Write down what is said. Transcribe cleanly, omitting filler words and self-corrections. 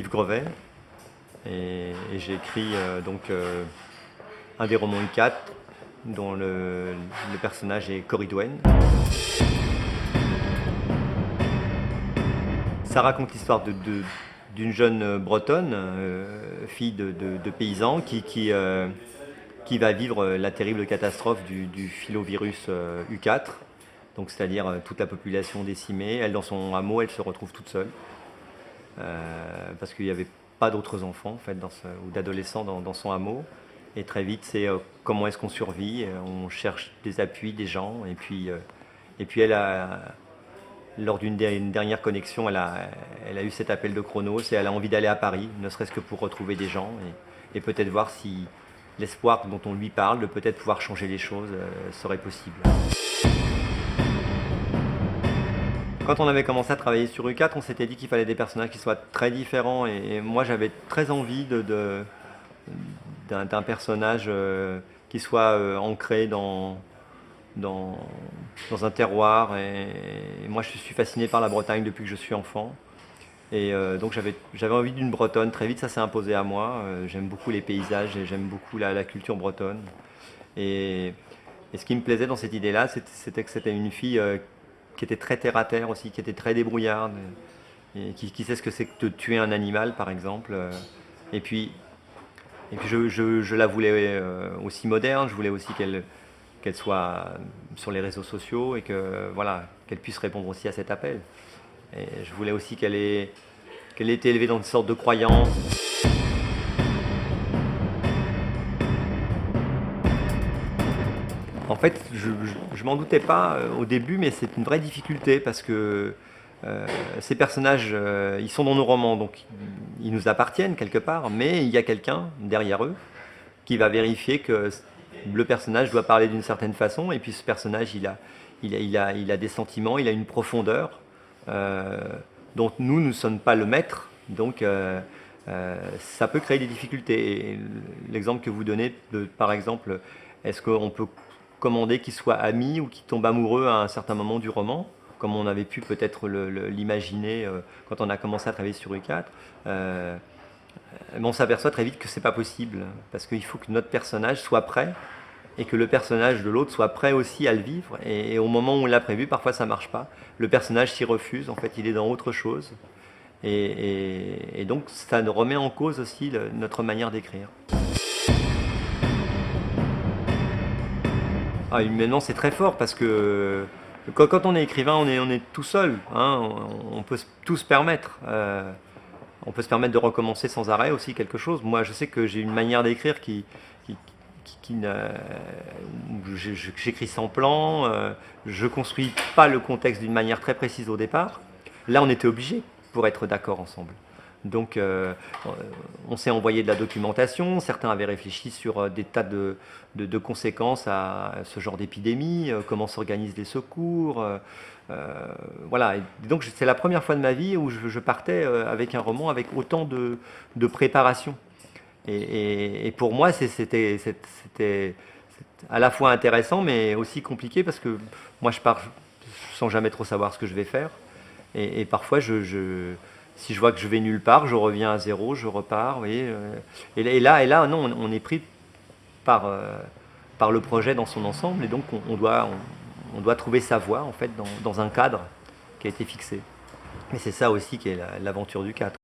Yves Grevet et j'ai écrit un des romans U4 dont le personnage est Cory Dwen. Ça raconte l'histoire d'une jeune bretonne, fille de paysans, qui va vivre la terrible catastrophe du filovirus U4, donc c'est-à-dire toute la population décimée. Elle, dans son hameau, elle se retrouve toute seule, parce qu'il n'y avait pas d'autres enfants en fait, ou d'adolescents dans son hameau. Et très vite, c'est comment est-ce qu'on survit, on cherche des appuis, des gens, et puis elle a... Lors d'une dernière connexion, elle a eu cet appel de Chronos et elle a envie d'aller à Paris, ne serait-ce que pour retrouver des gens et peut-être voir si l'espoir dont on lui parle de peut-être pouvoir changer les choses serait possible. Quand on avait commencé à travailler sur U4, on s'était dit qu'il fallait des personnages qui soient très différents et moi j'avais très envie d'un personnage qui soit ancré dans un terroir. Et moi, je suis fasciné par la Bretagne depuis que je suis enfant. Et donc, j'avais envie d'une Bretonne. Très vite, ça s'est imposé à moi. J'aime beaucoup les paysages et j'aime beaucoup la culture bretonne. Et ce qui me plaisait dans cette idée-là, c'était que c'était une fille qui était très terre-à-terre aussi, qui était très débrouillarde, et qui sait ce que c'est que de tuer un animal, par exemple. Et puis je la voulais aussi moderne. Je voulais aussi qu'elle soit sur les réseaux sociaux et qu'elle puisse répondre aussi à cet appel. Et je voulais aussi qu'elle ait été élevée dans une sorte de croyance. En fait, je m'en doutais pas au début, mais c'est une vraie difficulté parce que ces personnages, ils sont dans nos romans, donc ils nous appartiennent quelque part, mais il y a quelqu'un derrière eux qui va vérifier que le personnage doit parler d'une certaine façon, et puis ce personnage, il a des sentiments, il a une profondeur dont nous ne sommes pas le maître, donc ça peut créer des difficultés. Et l'exemple que vous donnez, par exemple, est-ce qu'on peut commander qu'ils soient amis ou qu'ils tombent amoureux à un certain moment du roman, comme on avait pu peut-être l'imaginer quand on a commencé à travailler sur U4 mais on s'aperçoit très vite que c'est pas possible, parce qu'il faut que notre personnage soit prêt et que le personnage de l'autre soit prêt aussi à le vivre. Et au moment où on l'a prévu, parfois ça marche pas. Le personnage s'y refuse, en fait, il est dans autre chose. Et donc ça nous remet en cause aussi notre manière d'écrire. Humainement, c'est très fort parce que quand on est écrivain, on est tout seul. Hein, on peut tout se permettre. On peut se permettre de recommencer sans arrêt aussi quelque chose. Moi, je sais que j'ai une manière d'écrire j'écris sans plan, je construis pas le contexte d'une manière très précise au départ. Là, on était obligés pour être d'accord ensemble. Donc, on s'est envoyé de la documentation. Certains avaient réfléchi sur des tas de conséquences à ce genre d'épidémie, comment s'organisent les secours. Voilà. Et donc, c'est la première fois de ma vie où je partais avec un roman avec autant de préparation. Et pour moi, c'était à la fois intéressant, mais aussi compliqué parce que moi, je pars sans jamais trop savoir ce que je vais faire. Et parfois, si je vois que je vais nulle part, je reviens à zéro, je repars. Vous voyez, et là, non, on est pris par le projet dans son ensemble, et donc on doit trouver sa voie en fait dans un cadre qui a été fixé. Mais c'est ça aussi qui est l'aventure du 4.